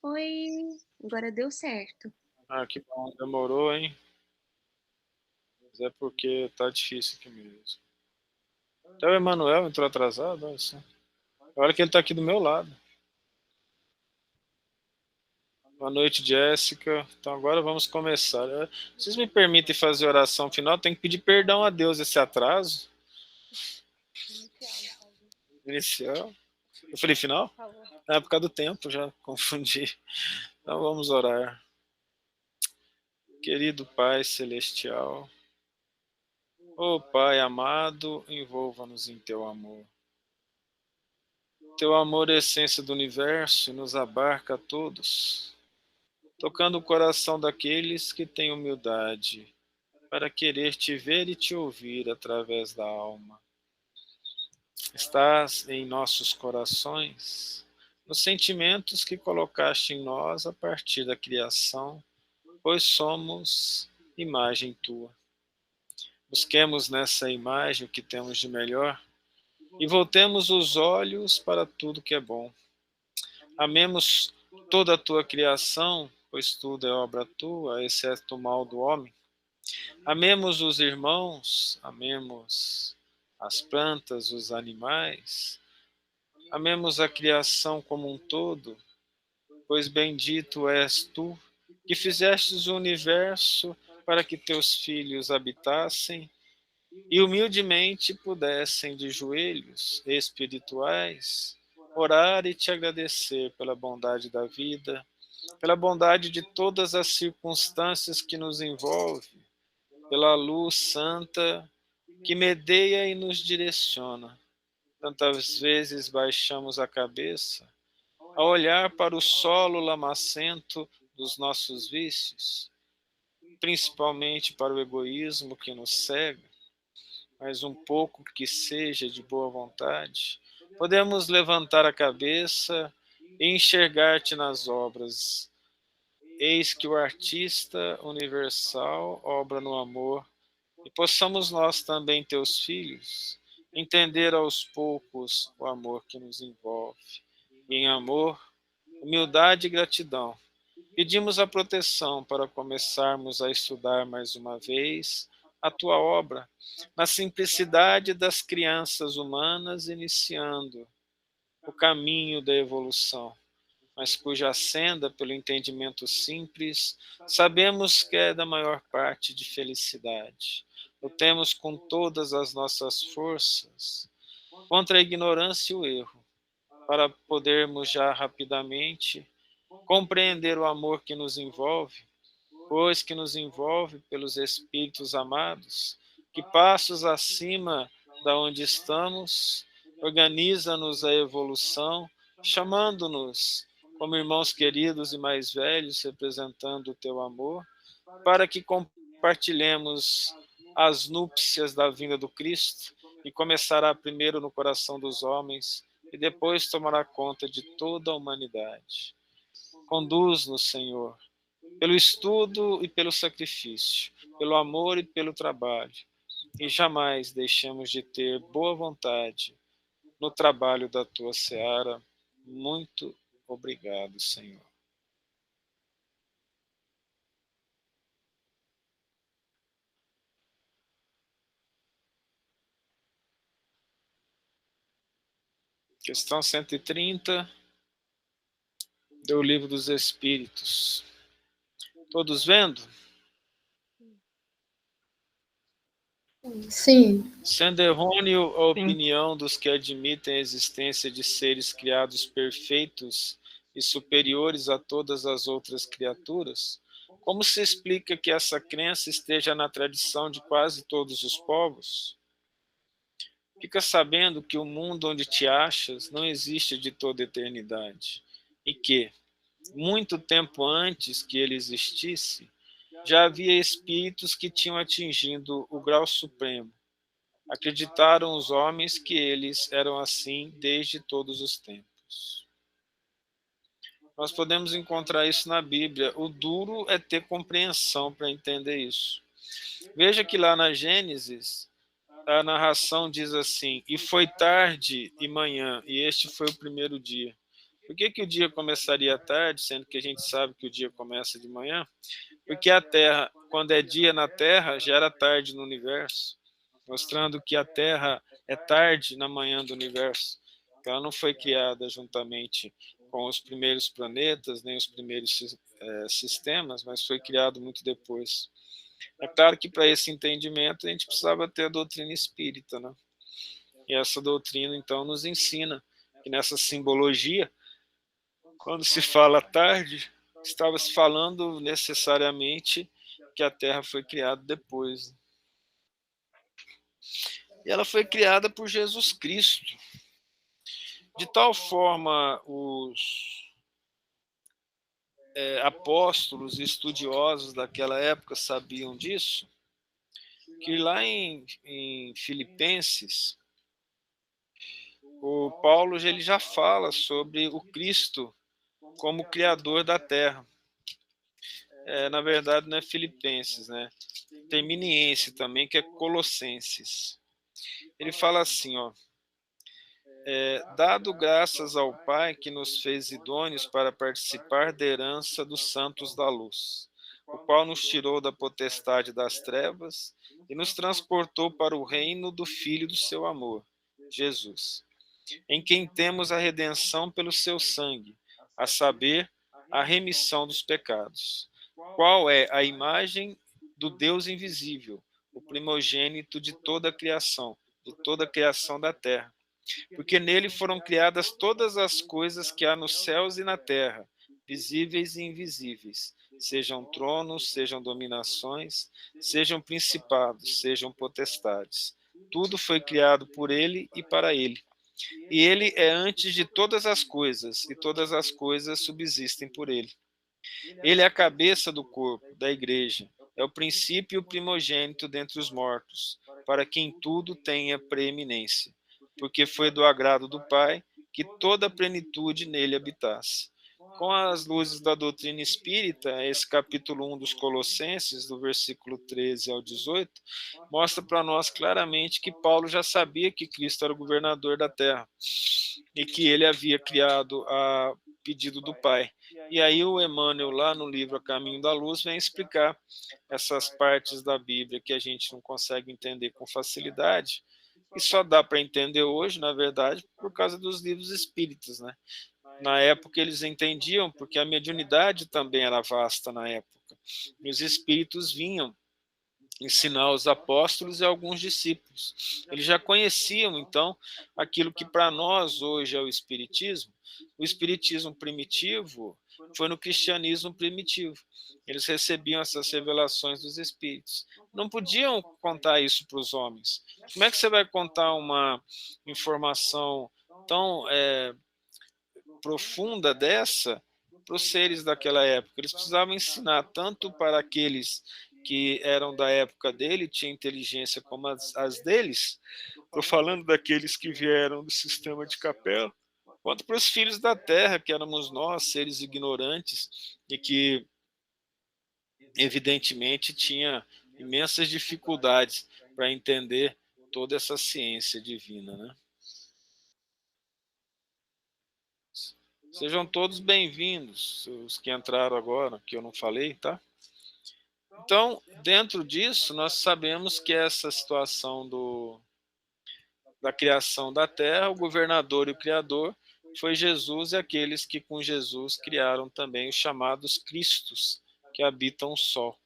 Oi, agora deu certo. Ah, que bom, demorou, hein? Mas é porque tá difícil aqui mesmo. Até o Emanuel entrou atrasado, olha só. Olha que ele tá aqui do meu lado. Boa noite, Jéssica. Então agora vamos começar. Vocês me permitem fazer a oração final? Tenho que pedir perdão a Deus esse atraso Inicial, no caso. inicial. Eu falei final? Falou. É por causa do tempo, já confundi. Então vamos orar. Querido Pai Celestial, ó Pai amado, envolva-nos em Teu amor. Teu amor é a essência do universo e nos abarca a todos, tocando o coração daqueles que têm humildade para querer te ver e te ouvir através da alma. Estás em nossos corações, nos sentimentos que colocaste em nós a partir da criação, pois somos imagem tua. Busquemos nessa imagem o que temos de melhor e voltemos os olhos para tudo que é bom. Amemos toda a tua criação, pois tudo é obra tua, exceto o mal do homem. Amemos os irmãos, amemos as plantas, os animais, amemos a criação como um todo, pois bendito és tu, que fizestes o universo para que teus filhos habitassem e humildemente pudessem de joelhos espirituais orar e te agradecer pela bondade da vida, pela bondade de todas as circunstâncias que nos envolvem, pela luz santa que medeia e nos direciona. Tantas vezes baixamos a cabeça a olhar para o solo lamacento dos nossos vícios, principalmente para o egoísmo que nos cega, mas um pouco que seja de boa vontade, podemos levantar a cabeça e enxergar-te nas obras. Eis que o artista universal obra no amor, e possamos nós também, teus filhos, entender aos poucos o amor que nos envolve. E em amor, humildade e gratidão, pedimos a proteção para começarmos a estudar mais uma vez a tua obra, na simplicidade das crianças humanas, iniciando o caminho da evolução, mas cuja senda, pelo entendimento simples, sabemos que é da maior parte de felicidade. Lutemos com todas as nossas forças contra a ignorância e o erro, para podermos já rapidamente compreender o amor que nos envolve, pois que nos envolve pelos Espíritos amados, que passos acima da onde estamos, organiza-nos a evolução, chamando-nos como irmãos queridos e mais velhos, representando o teu amor, para que compartilhemos as núpcias da vinda do Cristo, e começará primeiro no coração dos homens e depois tomará conta de toda a humanidade. Conduz-nos, Senhor, pelo estudo e pelo sacrifício, pelo amor e pelo trabalho, e jamais deixemos de ter boa vontade no trabalho da tua seara. Muito obrigado, Senhor. Questão 130 do Livro dos Espíritos. Todos vendo? Sim, Sendo errôneo a Sim. opinião dos que admitem a existência de seres criados perfeitos e superiores a todas as outras criaturas, como se explica que essa crença esteja na tradição de quase todos os povos? Fica sabendo que o mundo onde te achas não existe de toda eternidade, e que, muito tempo antes que ele existisse, já havia espíritos que tinham atingido o grau supremo. Acreditaram os homens que eles eram assim desde todos os tempos. Nós podemos encontrar isso na Bíblia. O duro é ter compreensão para entender isso. Veja que lá na Gênesis, a narração diz assim: e foi tarde e manhã, e este foi o primeiro dia. Por que que o dia começaria à tarde, sendo que a gente sabe que o dia começa de manhã? Porque a Terra, quando é dia na Terra, já era tarde no universo, mostrando que a Terra é tarde na manhã do universo. Ela não foi criada juntamente com os primeiros planetas, nem os primeiros sistemas, mas foi criado muito depois. É claro que para esse entendimento a gente precisava ter a doutrina espírita, né? E essa doutrina, então, nos ensina que nessa simbologia, quando se fala tarde, estava se falando necessariamente que a Terra foi criada depois. E ela foi criada por Jesus Cristo. De tal forma, os apóstolos e estudiosos daquela época sabiam disso, que lá em Filipenses, o Paulo ele já fala sobre o Cristo como criador da Terra. Na verdade, não é Filipenses, né? Tem Miniense também, que é Colossenses. Ele fala assim, ó, dado graças ao Pai que nos fez idôneos para participar da herança dos santos da luz, o qual nos tirou da potestade das trevas e nos transportou para o reino do Filho do seu amor, Jesus, em quem temos a redenção pelo seu sangue, a saber, a remissão dos pecados, qual é a imagem do Deus invisível, o primogênito de toda a criação da terra, porque nele foram criadas todas as coisas que há nos céus e na terra, visíveis e invisíveis, sejam tronos, sejam dominações, sejam principados, sejam potestades. Tudo foi criado por ele e para ele. E ele é antes de todas as coisas, e todas as coisas subsistem por ele. Ele é a cabeça do corpo, da igreja, é o princípio e o primogênito dentre os mortos, para que em tudo tenha preeminência, porque foi do agrado do Pai que toda a plenitude nele habitasse. Com as luzes da doutrina espírita, esse capítulo 1 dos Colossenses, do versículo 13 ao 18, mostra para nós claramente que Paulo já sabia que Cristo era o governador da terra e que ele havia criado a pedido do Pai. E aí o Emmanuel, lá no livro A Caminho da Luz, vem explicar essas partes da Bíblia que a gente não consegue entender com facilidade, e só dá para entender hoje, na verdade, por causa dos livros espíritas, né? Na época eles entendiam, porque a mediunidade também era vasta na época. E os espíritos vinham ensinar aos apóstolos e alguns discípulos. Eles já conheciam, então, aquilo que para nós hoje é o Espiritismo. O Espiritismo primitivo foi no cristianismo primitivo. Eles recebiam essas revelações dos Espíritos. Não podiam contar isso para os homens. Como é que você vai contar uma informação tão profunda dessa para os seres daquela época? Eles precisavam ensinar tanto para aqueles que eram da época dele, tinha inteligência como as deles, estou falando daqueles que vieram do sistema de capela, quanto para os filhos da terra, que éramos nós, seres ignorantes, e que, evidentemente, tinha imensas dificuldades para entender toda essa ciência divina, né? Sejam todos bem-vindos, os que entraram agora, que eu não falei, tá? Então, dentro disso, nós sabemos que essa situação da criação da terra, o governador e o criador, foi Jesus e aqueles que com Jesus criaram também os chamados Cristos, que habitam o sol.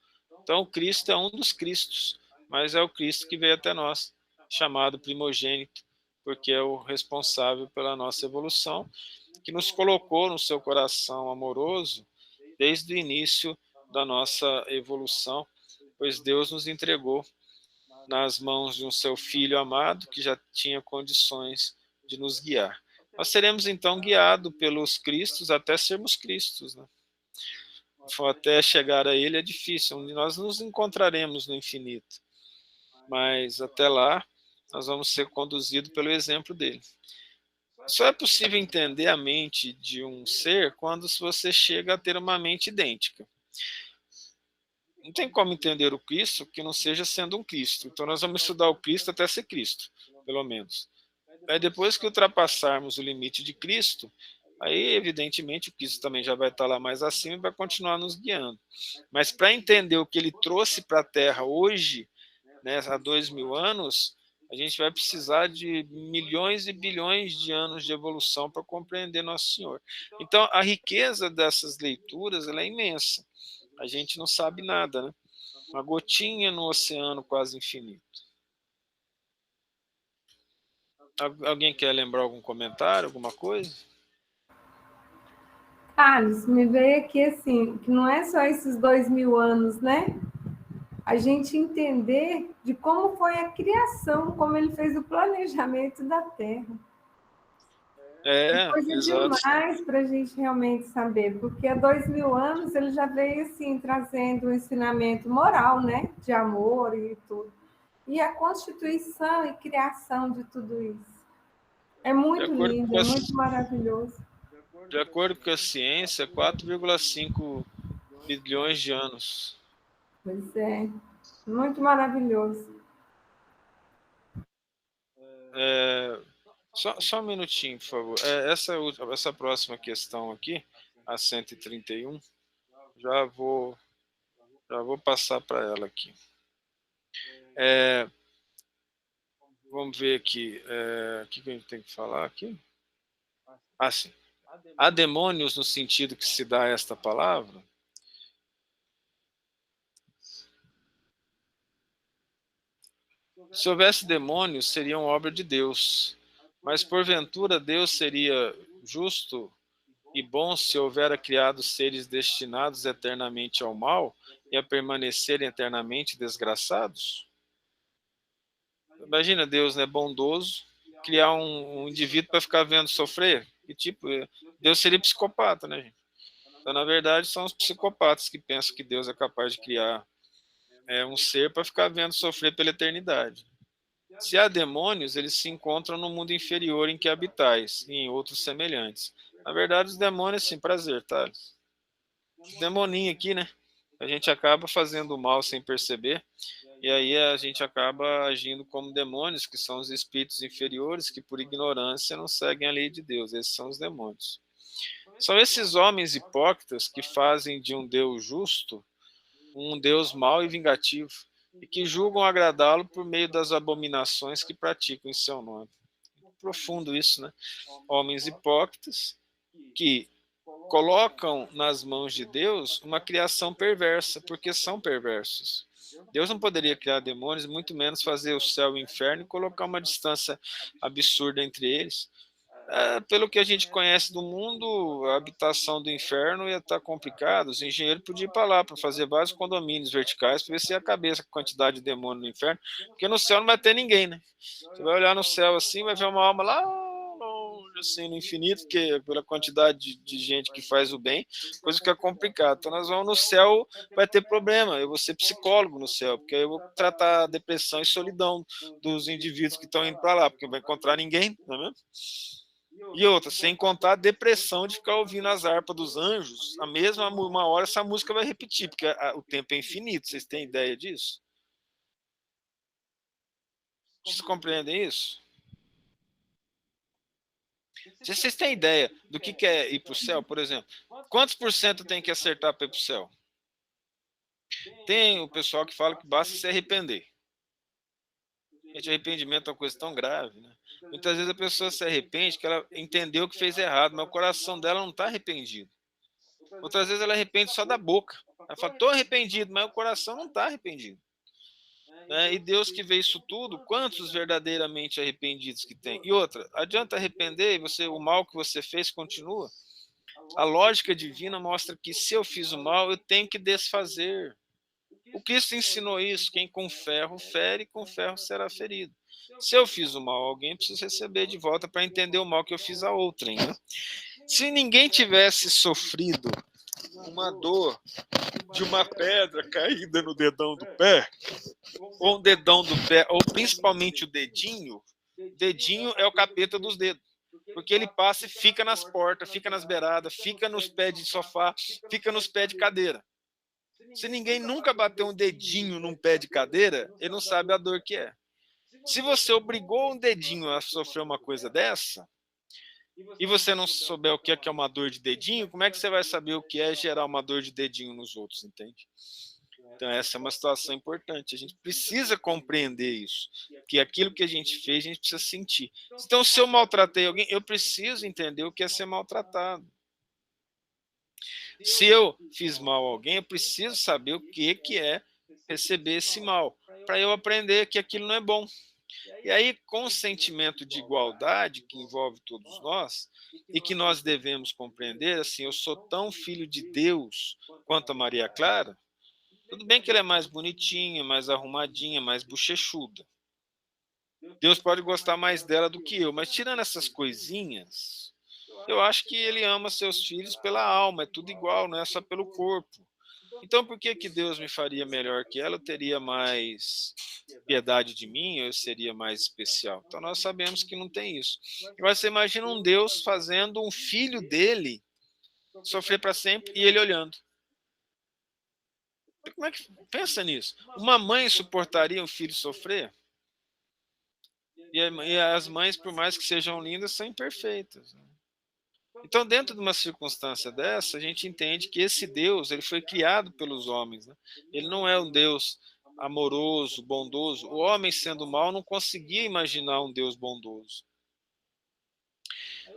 Então, o Cristo é um dos Cristos, mas é o Cristo que veio até nós, chamado primogênito, porque é o responsável pela nossa evolução, que nos colocou no seu coração amoroso desde o início da nossa evolução, pois Deus nos entregou nas mãos de um seu Filho amado, que já tinha condições de nos guiar. Nós seremos então guiados pelos Cristos até sermos Cristos, né? Até chegar a Ele é difícil, onde nós nos encontraremos no infinito, mas até lá nós vamos ser conduzidos pelo exemplo dele. Só é possível entender a mente de um ser quando você chega a ter uma mente idêntica. Não tem como entender o Cristo que não seja sendo um Cristo. Então nós vamos estudar o Cristo até ser Cristo, pelo menos. Aí depois que ultrapassarmos o limite de Cristo, Aí, evidentemente, o Cristo também já vai estar lá mais acima e vai continuar nos guiando. Mas para entender o que ele trouxe para a Terra hoje, né, há 2000 anos, a gente vai precisar de milhões e bilhões de anos de evolução para compreender Nosso Senhor. Então, a riqueza dessas leituras ela é imensa. A gente não sabe nada, né? Uma gotinha no oceano quase infinito. Alguém quer lembrar algum comentário, alguma coisa? Carlos, me veio aqui assim, que não é só esses 2000 anos, né? A gente entender de como foi a criação, como ele fez o planejamento da Terra. Coisa Exato. demais para a gente realmente saber, porque há 2000 anos ele já veio assim, trazendo um ensinamento moral, né? De amor e tudo. E a constituição e criação de tudo isso. É De muito acordo lindo, com é a, muito maravilhoso. de acordo com a ciência, 4,5 bilhões de anos. Pois é, muito maravilhoso. Só um minutinho, por favor. Essa próxima questão aqui, a 131, já vou passar para ela aqui. Vamos ver aqui. O que a gente tem que falar aqui? Sim. Há demônios no sentido que se dá esta palavra? Se houvesse demônios, seriam obra de Deus. Mas porventura Deus seria justo e bom se houvera criado seres destinados eternamente ao mal e a permanecerem eternamente desgraçados? Imagina Deus, né, bondoso, criar um indivíduo para ficar vendo sofrer. E tipo, Deus seria psicopata, né, gente? Então, na verdade, são os psicopatas que pensam que Deus é capaz de criar um ser para ficar vendo sofrer pela eternidade. Se há demônios, eles se encontram no mundo inferior em que habitais, e em outros semelhantes. Na verdade, os demônios, sim, prazer, Thales. Demoninho aqui, né? A gente acaba fazendo o mal sem perceber, e aí a gente acaba agindo como demônios, que são os espíritos inferiores, que por ignorância não seguem a lei de Deus. Esses são os demônios. São esses homens hipócritas que fazem de um Deus justo um Deus mau e vingativo, e que julgam agradá-lo por meio das abominações que praticam em seu nome. Profundo isso, né? Homens hipócritas que colocam nas mãos de Deus uma criação perversa, porque são perversos. Deus não poderia criar demônios, muito menos fazer o céu e o inferno e colocar uma distância absurda entre eles. Pelo que a gente conhece do mundo, a habitação do inferno ia estar complicada. Os engenheiros podiam ir para lá para fazer vários condomínios verticais para ver se ia caber essa quantidade de demônio no inferno, porque no céu não vai ter ninguém, né? Você vai olhar no céu assim, vai ver uma alma lá longe, assim, no infinito, porque pela quantidade de gente que faz o bem, coisa que é complicada. Então nós vamos no céu, vai ter problema. Eu vou ser psicólogo no céu, porque aí eu vou tratar a depressão e solidão dos indivíduos que estão indo para lá, porque não vai encontrar ninguém, não é mesmo? E outra, sem contar a depressão de ficar ouvindo as harpas dos anjos, a mesma uma hora essa música vai repetir, porque o tempo é infinito. Vocês têm ideia disso? Vocês compreendem isso? Vocês têm ideia do que é ir para o céu, por exemplo? Quantos por cento tem que acertar para ir para o céu? Tem o pessoal que fala que basta se arrepender. Gente, arrependimento é uma coisa tão grave, né? Muitas vezes a pessoa se arrepende que ela entendeu que fez errado, mas o coração dela não está arrependido. Outras vezes ela arrepende só da boca. Ela fala, estou arrependido, mas o coração não está arrependido. E Deus que vê isso tudo, quantos verdadeiramente arrependidos que tem? E outra, adianta arrepender e o mal que você fez continua? A lógica divina mostra que se eu fiz o mal, eu tenho que desfazer. O Cristo ensinou isso, quem com ferro fere, com ferro será ferido. Se eu fiz o mal a alguém, preciso receber de volta para entender o mal que eu fiz a outrem. Né? Se ninguém tivesse sofrido uma dor de uma pedra caída no dedão do pé, ou um dedão do pé, ou principalmente o dedinho é o capeta dos dedos. Porque ele passa e fica nas portas, fica nas beiradas, fica nos pés de sofá, fica nos pés de cadeira. Se ninguém nunca bateu um dedinho num pé de cadeira, ele não sabe a dor que é. Se você obrigou um dedinho a sofrer uma coisa dessa, e você não souber o que é uma dor de dedinho, como é que você vai saber o que é gerar uma dor de dedinho nos outros, entende? Então essa é uma situação importante, a gente precisa compreender isso, que aquilo que a gente fez, a gente precisa sentir. Então, se eu maltratei alguém, eu preciso entender o que é ser maltratado. Se eu fiz mal a alguém, eu preciso saber o que é receber esse mal, para eu aprender que aquilo não é bom. E aí, com o sentimento de igualdade que envolve todos nós, e que nós devemos compreender, assim, eu sou tão filho de Deus quanto a Maria Clara, tudo bem que ela é mais bonitinha, mais arrumadinha, mais bochechuda. Deus pode gostar mais dela do que eu, mas tirando essas coisinhas, eu acho que ele ama seus filhos pela alma, é tudo igual, não é só pelo corpo. Então, por que Deus me faria melhor que ela? Eu teria mais piedade de mim, eu seria mais especial. Então, nós sabemos que não tem isso. Agora, você imagina um Deus fazendo um filho dele sofrer para sempre e ele olhando. Como é que pensa nisso? Uma mãe suportaria um filho sofrer? E as mães, por mais que sejam lindas, são imperfeitas. Então, dentro de uma circunstância dessa, a gente entende que esse Deus, ele foi criado pelos homens, né? Ele não é um Deus amoroso, bondoso. O homem, sendo mau, não conseguia imaginar um Deus bondoso.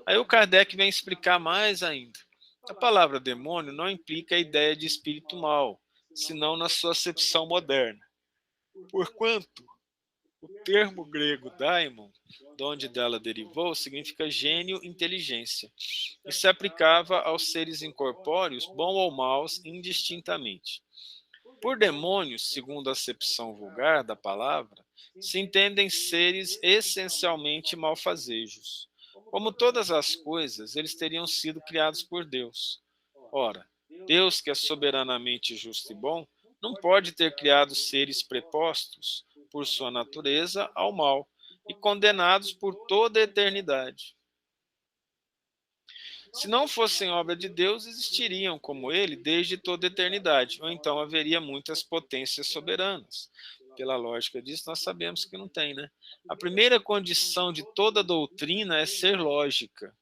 Aí o Kardec vem explicar mais ainda. A palavra demônio não implica a ideia de espírito mau, senão na sua acepção moderna. Porquanto o termo grego daimon, de onde dela derivou, significa gênio, inteligência, e se aplicava aos seres incorpóreos, bom ou maus, indistintamente. Por demônios, segundo a acepção vulgar da palavra, se entendem seres essencialmente malfazejos. Como todas as coisas, eles teriam sido criados por Deus. Ora, Deus, que é soberanamente justo e bom, não pode ter criado seres prepostos, por sua natureza, ao mal, e condenados por toda a eternidade. Se não fossem obra de Deus, existiriam como ele desde toda a eternidade, ou então haveria muitas potências soberanas. Pela lógica disso, nós sabemos que não tem, né? A primeira condição de toda doutrina é ser lógica.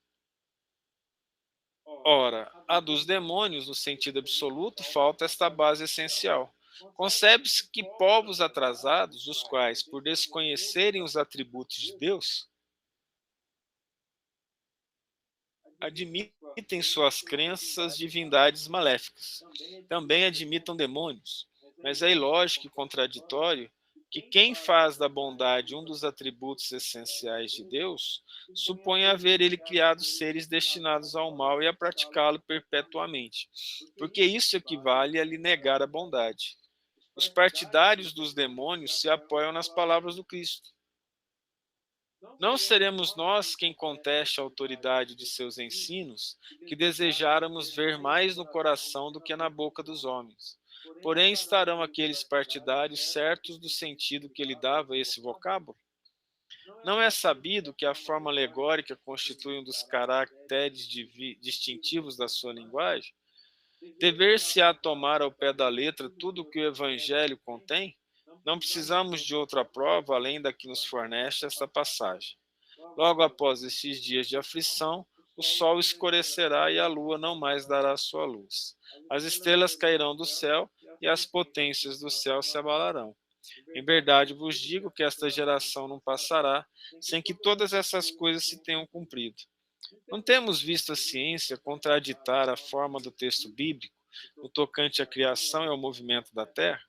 Ora, a dos demônios, no sentido absoluto, falta esta base essencial. Concebe-se que povos atrasados, os quais, por desconhecerem os atributos de Deus, admitem suas crenças divindades maléficas. Também admitam demônios, mas é ilógico e contraditório que quem faz da bondade um dos atributos essenciais de Deus, supõe haver ele criado seres destinados ao mal e a praticá-lo perpetuamente, porque isso equivale a lhe negar a bondade. Os partidários dos demônios se apoiam nas palavras do Cristo. Não seremos nós quem conteste a autoridade de seus ensinos, que desejáramos ver mais no coração do que na boca dos homens. Porém, estarão aqueles partidários certos do sentido que ele dava a esse vocábulo? Não é sabido que a forma alegórica constitui um dos caracteres distintivos da sua linguagem? Dever-se-á tomar ao pé da letra tudo o que o Evangelho contém? Não precisamos de outra prova além da que nos fornece esta passagem. Logo após estes dias de aflição, o sol escurecerá e a lua não mais dará sua luz. As estrelas cairão do céu e as potências do céu se abalarão. Em verdade vos digo que esta geração não passará sem que todas essas coisas se tenham cumprido. Não temos visto a ciência contraditar a forma do texto bíblico no tocante à criação e ao movimento da terra?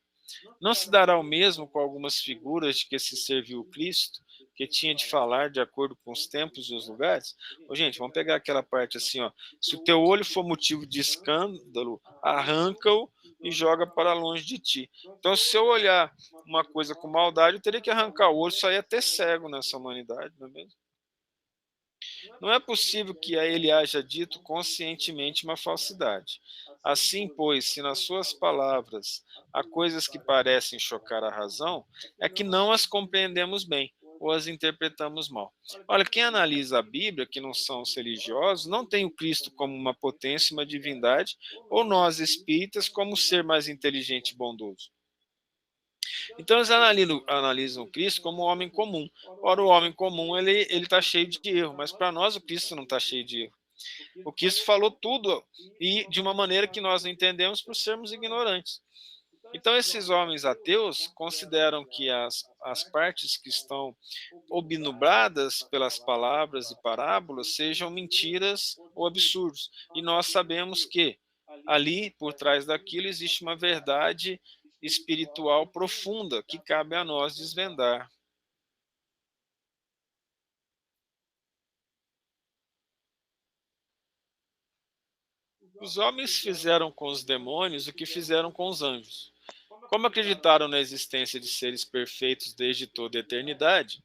Não se dará o mesmo com algumas figuras de que se serviu o Cristo, que tinha de falar de acordo com os tempos e os lugares? Gente, vamos pegar aquela parte assim, ó. Se o teu olho for motivo de escândalo, arranca-o e joga para longe de ti. Então, se eu olhar uma coisa com maldade, eu teria que arrancar o olho, só ia ter cego nessa humanidade, não é mesmo? Não é possível que ele haja dito conscientemente uma falsidade. Assim, pois, se nas suas palavras há coisas que parecem chocar a razão, é que não as compreendemos bem ou as interpretamos mal. Olha, quem analisa a Bíblia, que não são os religiosos, não tem o Cristo como uma potência, uma divindade, ou nós espíritas como um ser mais inteligente e bondoso. Então eles analisam Cristo como um homem comum. Ora, o homem comum ele está cheio de erro, mas para nós o Cristo não está cheio de erro. O Cristo falou tudo e de uma maneira que nós não entendemos por sermos ignorantes. Então esses homens ateus consideram que as partes que estão obnubradas pelas palavras e parábolas sejam mentiras ou absurdos. E nós sabemos que ali, por trás daquilo, existe uma verdade espiritual profunda que cabe a nós desvendar. Os homens fizeram com os demônios o que fizeram com os anjos. Como acreditaram na existência de seres perfeitos desde toda a eternidade,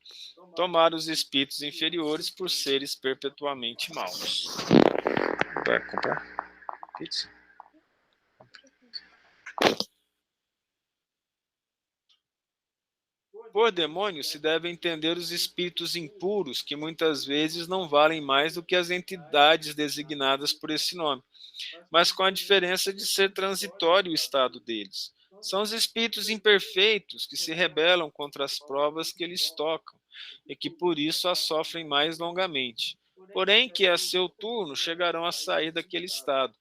tomaram os espíritos inferiores por seres perpetuamente maus. Vai comprar pizza? Por demônio se deve entender os espíritos impuros, que muitas vezes não valem mais do que as entidades designadas por esse nome, mas com a diferença de ser transitório o estado deles. São os espíritos imperfeitos que se rebelam contra as provas que eles tocam e que por isso as sofrem mais longamente. Porém, que a seu turno chegarão a sair daquele estado,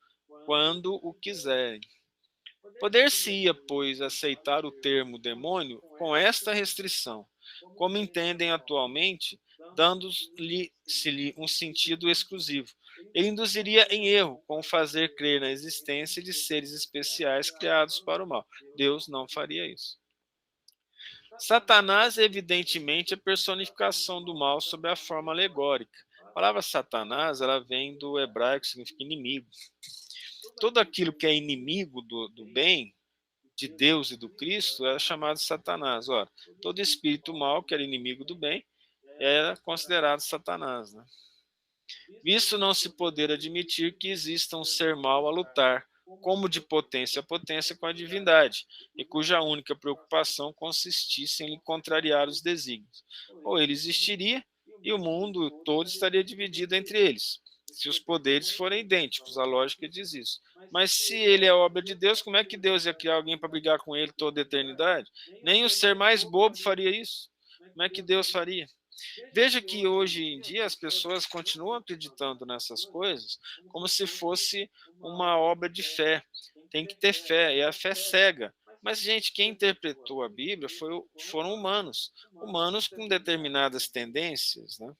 quando o quiserem. Poder-se-ia, pois, aceitar o termo demônio com esta restrição, como entendem atualmente, dando-lhe um sentido exclusivo. Ele induziria em erro com fazer crer na existência de seres especiais criados para o mal. Deus não faria isso. Satanás é evidentemente a personificação do mal sob a forma alegórica. A palavra Satanás ela vem do hebraico, que significa inimigo. Tudo aquilo que é inimigo do bem, de Deus e do Cristo, era chamado de Satanás. Ora, todo espírito mau, que era inimigo do bem, era considerado Satanás. Né? Visto não se poder admitir que exista um ser mau a lutar, como de potência a potência com a divindade, e cuja única preocupação consistisse em lhe contrariar os desígnios. Ou ele existiria, e o mundo todo estaria dividido entre eles, se os poderes forem idênticos, a lógica diz isso. Mas se ele é obra de Deus, como é que Deus ia criar alguém para brigar com ele toda a eternidade? Nem o ser mais bobo faria isso. Como é que Deus faria? Veja que hoje em dia as pessoas continuam acreditando nessas coisas como se fosse uma obra de fé. Tem que ter fé, e a fé cega. Mas, gente, quem interpretou a Bíblia foram humanos. Humanos com determinadas tendências, né?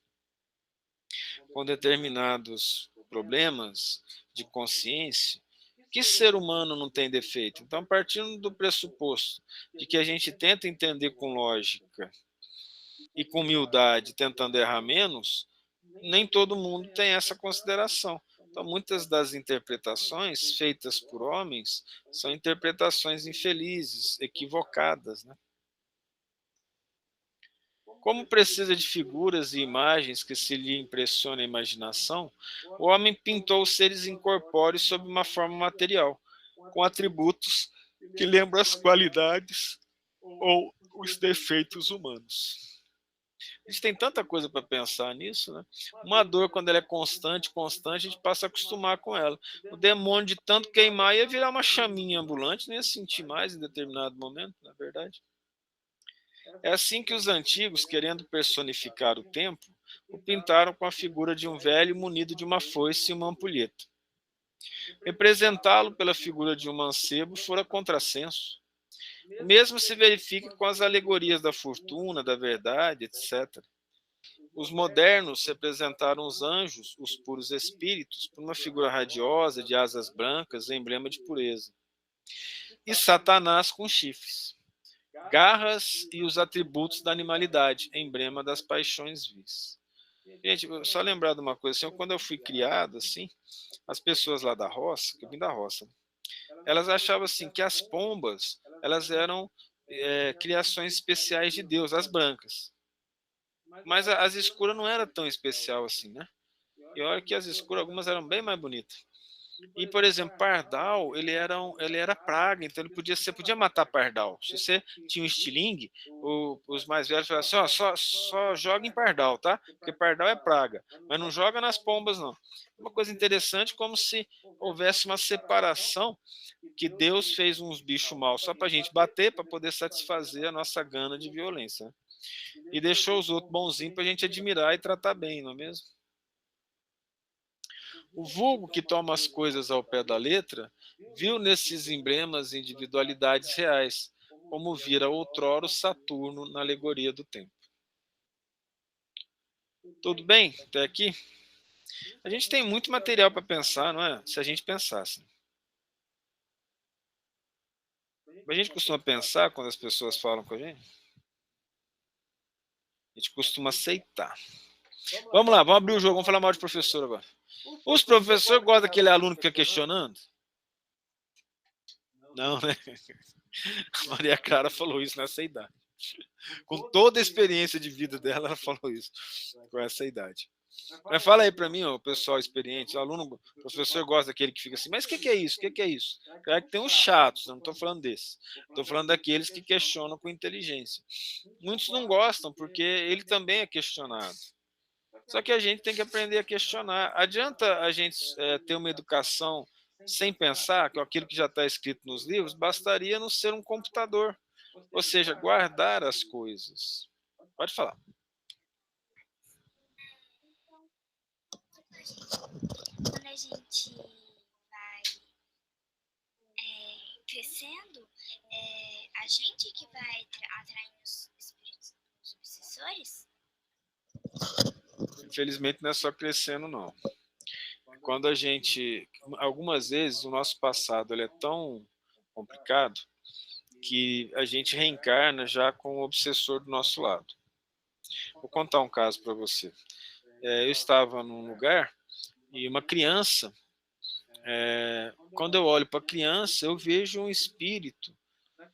Com determinados problemas de consciência. Que ser humano não tem defeito? Então, partindo do pressuposto de que a gente tenta entender com lógica e com humildade, tentando errar menos, nem todo mundo tem essa consideração. Então, muitas das interpretações feitas por homens são interpretações infelizes, equivocadas, né? Como precisa de figuras e imagens que se lhe impressionem a imaginação, o homem pintou os seres incorpóreos sob uma forma material, com atributos que lembram as qualidades ou os defeitos humanos. A gente tem tanta coisa para pensar nisso, né? Uma dor, quando ela é constante, a gente passa a acostumar com ela. O demônio, de tanto queimar, ia virar uma chaminha ambulante, nem ia sentir mais em determinado momento, na verdade. É assim que os antigos, querendo personificar o tempo, o pintaram com a figura de um velho munido de uma foice e uma ampulheta. Representá-lo pela figura de um mancebo fora contrassenso. O mesmo se verifica com as alegorias da fortuna, da verdade, etc. Os modernos representaram os anjos, os puros espíritos, por uma figura radiosa, de asas brancas, emblema de pureza. E Satanás com chifres, garras e os atributos da animalidade, emblema das paixões vis. Gente, só lembrar de uma coisa, assim, quando eu fui criado, assim, as pessoas lá da roça, que eu vim da roça, elas achavam assim que as pombas, elas eram criações especiais de Deus, as brancas. Mas as escuras não era tão especial assim, né? E olha que as escuras, algumas eram bem mais bonitas. E, por exemplo, pardal, ele era praga, então você podia matar pardal. Se você tinha um estilingue, os mais velhos falavam assim, ó, só joga em pardal, tá? Porque pardal é praga, mas não joga nas pombas, não. Uma coisa interessante, como se houvesse uma separação, que Deus fez uns bichos maus só para a gente bater, para poder satisfazer a nossa gana de violência, né? E deixou os outros bonzinhos para a gente admirar e tratar bem, não é mesmo? O vulgo que toma as coisas ao pé da letra viu nesses emblemas individualidades reais, como vira outrora o Saturno na alegoria do tempo. Tudo bem até aqui? A gente tem muito material para pensar, não é? Se a gente pensasse. A gente costuma pensar quando as pessoas falam com a gente? A gente costuma aceitar. Vamos lá, vamos abrir o jogo, vamos falar mal de professor agora. Os professores gostam daquele aluno que fica questionando? Não, né? A Maria Clara falou isso nessa idade. Com toda a experiência de vida dela, ela falou isso com essa idade. Mas fala aí para mim, o pessoal experiente, o aluno, o professor gosta daquele que fica assim, mas o que é isso? O que é isso? Claro que tem uns chatos, eu não estou falando desses. Estou falando daqueles que questionam com inteligência. Muitos não gostam, porque ele também é questionado. Só que a gente tem que aprender a questionar. Adianta a gente ter uma educação sem pensar, que aquilo que já está escrito nos livros, bastaria não ser um computador. Ou seja, guardar as coisas. Pode falar. Quando a gente vai crescendo, a gente que vai atraindo os espíritos, os obsessores? Infelizmente não é só crescendo, não. Quando a gente, algumas vezes, o nosso passado ele é tão complicado que a gente reencarna já com o obsessor do nosso lado. Vou contar um caso para você. Eu estava num lugar e uma criança, quando eu olho para a criança, eu vejo um espírito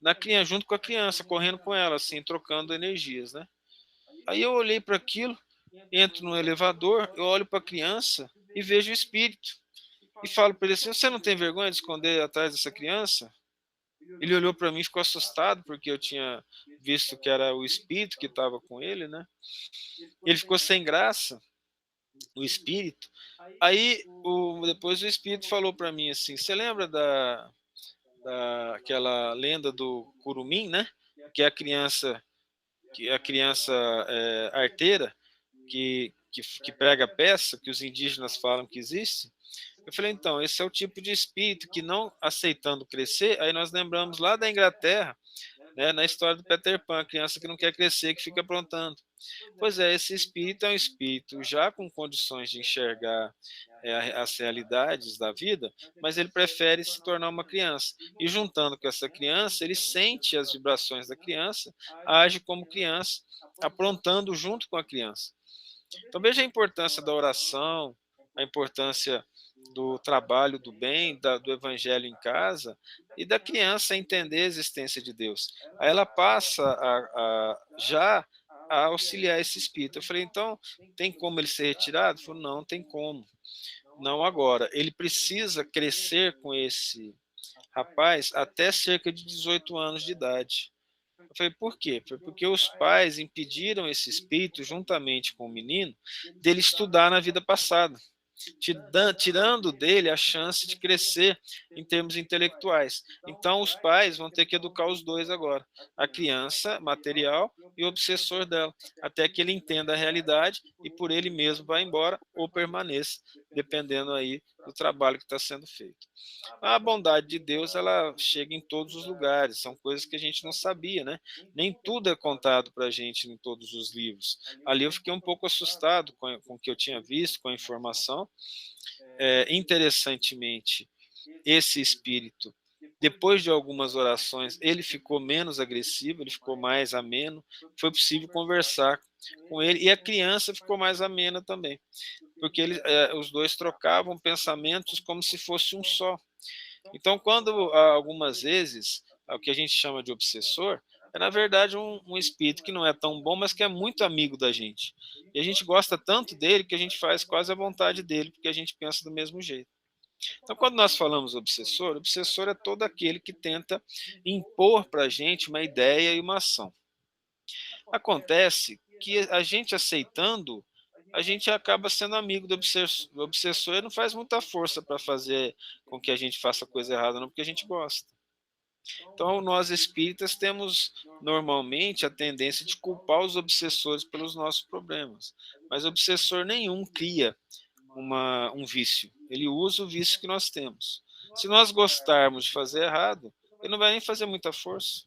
na criança, junto com a criança, correndo com ela, assim, trocando energias, né? Aí eu olhei para aquilo, entro no elevador, eu olho para a criança e vejo o espírito. E falo para ele assim, você não tem vergonha de esconder atrás dessa criança? Ele olhou para mim e ficou assustado, porque eu tinha visto que era o espírito que estava com ele, né? Ele ficou sem graça, o espírito. Aí, depois o espírito falou para mim assim, você lembra daquela lenda do Curumim, né? Que é a criança arteira, que prega peça, que os indígenas falam que existe. Eu falei, então, esse é o tipo de espírito que, não aceitando crescer, aí nós lembramos lá da Inglaterra, né, na história do Peter Pan, a criança que não quer crescer, que fica aprontando. Pois é, esse espírito é um espírito já com condições de enxergar as realidades da vida, mas ele prefere se tornar uma criança. E juntando com essa criança, ele sente as vibrações da criança, age como criança, aprontando junto com a criança. Então veja a importância da oração, a importância do trabalho do bem, do evangelho em casa, e da criança entender a existência de Deus. Aí ela passa já a auxiliar esse espírito. Eu falei, então, tem como ele ser retirado? Ele falou, não, tem como. Não agora. Ele precisa crescer com esse rapaz até cerca de 18 anos de idade. Eu falei, por quê? Foi porque os pais impediram esse espírito, juntamente com o menino, dele estudar na vida passada, tirando dele a chance de crescer em termos intelectuais. Então, os pais vão ter que educar os dois agora, a criança material e o obsessor dela, até que ele entenda a realidade e por ele mesmo vá embora ou permaneça, dependendo aí do trabalho que está sendo feito. A bondade de Deus, ela chega em todos os lugares, são coisas que a gente não sabia, né? Nem tudo é contado para a gente em todos os livros. Ali eu fiquei um pouco assustado com o que eu tinha visto, com a informação. Interessantemente, esse espírito, depois de algumas orações, ele ficou menos agressivo, ele ficou mais ameno, foi possível conversar com ele, e a criança ficou mais amena também, porque os dois trocavam pensamentos como se fosse um só. Então, quando algumas vezes, o que a gente chama de obsessor, é na verdade um espírito que não é tão bom, mas que é muito amigo da gente. E a gente gosta tanto dele que a gente faz quase a vontade dele, porque a gente pensa do mesmo jeito. Então, quando nós falamos obsessor é todo aquele que tenta impor para a gente uma ideia e uma ação. Acontece que a gente aceitando, a gente acaba sendo amigo do obsessor e não faz muita força para fazer com que a gente faça coisa errada, não, porque a gente gosta. Então, nós espíritas temos normalmente a tendência de culpar os obsessores pelos nossos problemas. Mas obsessor nenhum cria um vício. Ele usa o vício que nós temos. Se nós gostarmos de fazer errado, ele não vai nem fazer muita força.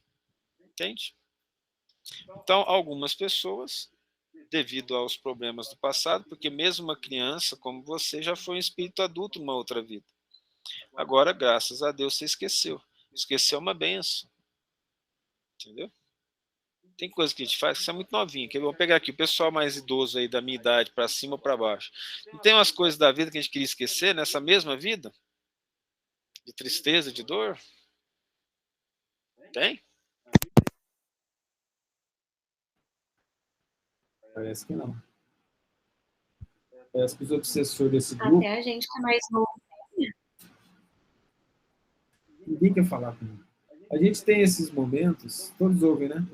Entende? Então, algumas pessoas, devido aos problemas do passado, porque mesmo uma criança como você já foi um espírito adulto numa outra vida. Agora, graças a Deus, você esqueceu. Esquecer é uma benção. Entendeu? Tem coisa que a gente faz que você é muito novinho. Que vou pegar aqui o pessoal mais idoso aí da minha idade, para cima ou para baixo. Não tem umas coisas da vida que a gente queria esquecer nessa mesma vida? De tristeza, de dor? Tem? Parece que não. Parece que os obsessores desse grupo, Até a gente que é mais novo. ninguém quer falar comigo. A gente tem esses momentos, todos ouvem, né?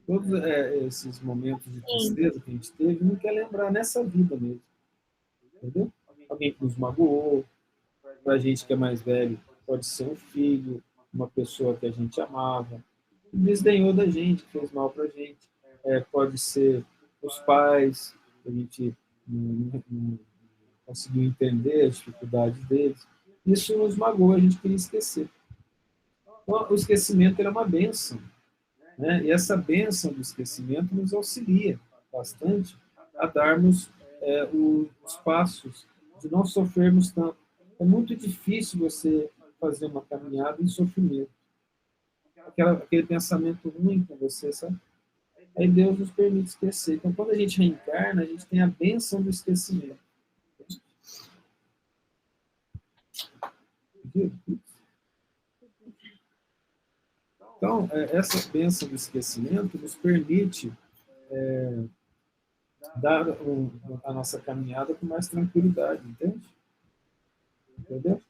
Todos esses momentos de tristeza que a gente teve, não quer lembrar nessa vida mesmo. Entendeu? Alguém que nos magoou, para a gente que é mais velho, pode ser um filho, uma pessoa que a gente amava, que desdenhou da gente, fez mal para a gente. Pode ser os pais, que a gente não conseguiu entender as dificuldades deles. Isso nos magoou, a gente queria esquecer. Então, o esquecimento era uma bênção, né? E essa bênção do esquecimento nos auxilia bastante a darmos os passos de não sofrermos tanto. É muito difícil você fazer uma caminhada em sofrimento. Aquele pensamento ruim com você, sabe? Aí Deus nos permite esquecer. Então, quando a gente reencarna, a gente tem a bênção do esquecimento. Então, essa bênção do esquecimento nos permite dar a nossa caminhada com mais tranquilidade, entende? Entendeu?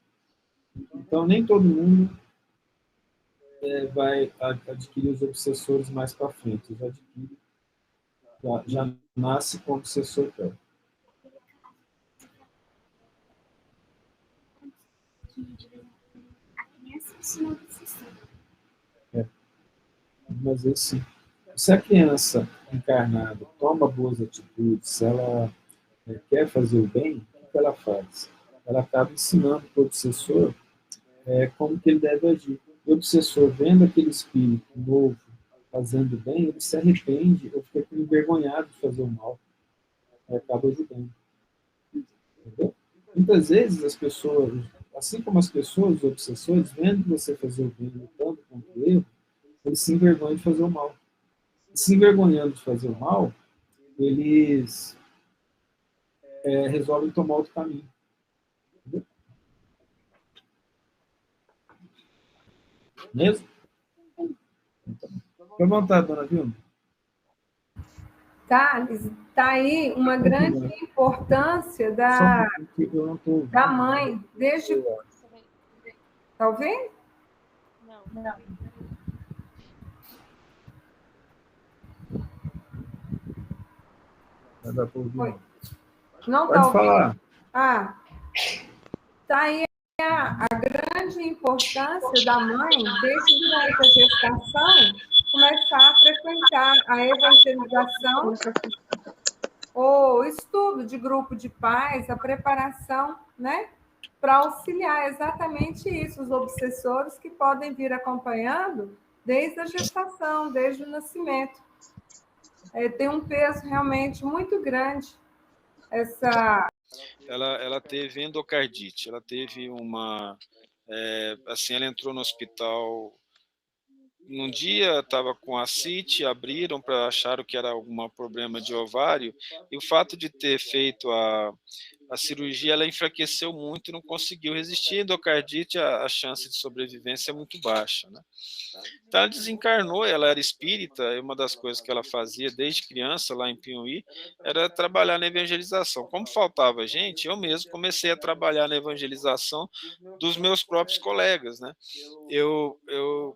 Então, nem todo mundo vai adquirir os obsessores mais para frente. Eles adquirem, já nasce com o obsessor perto. A criança se obsessor. Mas assim, se a criança encarnada toma boas atitudes, se ela quer fazer o bem, o que ela faz? Ela acaba ensinando para o obsessor como que ele deve agir. O obsessor, vendo aquele espírito novo fazendo bem, ele se arrepende ou fica envergonhado de fazer o mal. Ele acaba ajudando. Entendeu? Muitas vezes as pessoas, assim como as pessoas, os obsessores, vendo você fazer o bem, lutando contra o erro, eles se envergonham de fazer o mal. E se envergonhando de fazer o mal, eles resolvem tomar outro caminho. Entendeu? Mesmo? Fique à vontade, dona Vilma. Thales, está aí uma grande importância da mãe, desde... Está ouvindo? Não. Foi. Não Pode falar. Está aí a grande importância da mãe, desde durante a gestação, começar a frequentar a evangelização, o estudo de grupo de pais, a preparação, né, para auxiliar exatamente isso, os obsessores que podem vir acompanhando desde a gestação, desde o nascimento. Tem um peso realmente muito grande. Ela teve endocardite, ela teve assim, ela entrou no hospital num dia, estava com ascite, abriram acharam que era algum problema de ovário, e o fato de ter feito A cirurgia ela enfraqueceu muito e não conseguiu resistir. A endocardite, a chance de sobrevivência é muito baixa, né? Então ela desencarnou, ela era espírita, e uma das coisas que ela fazia desde criança lá em Piauí era trabalhar na evangelização. Como faltava gente, eu mesmo comecei a trabalhar na evangelização dos meus próprios colegas, né?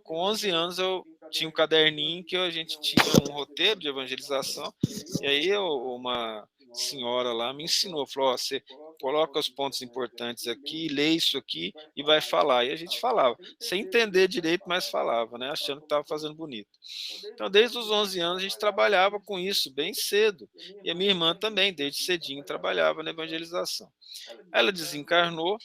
Com 11 anos, eu tinha um caderninho que a gente tinha um roteiro de evangelização, e aí uma senhora lá me ensinou, falou, oh, você coloca os pontos importantes aqui, lê isso aqui e vai falar. E a gente falava, sem entender direito, mas falava, né? Achando que estava fazendo bonito. Então, desde os 11 anos, a gente trabalhava com isso bem cedo. E a minha irmã também, desde cedinho, trabalhava na evangelização. Ela desencarnou.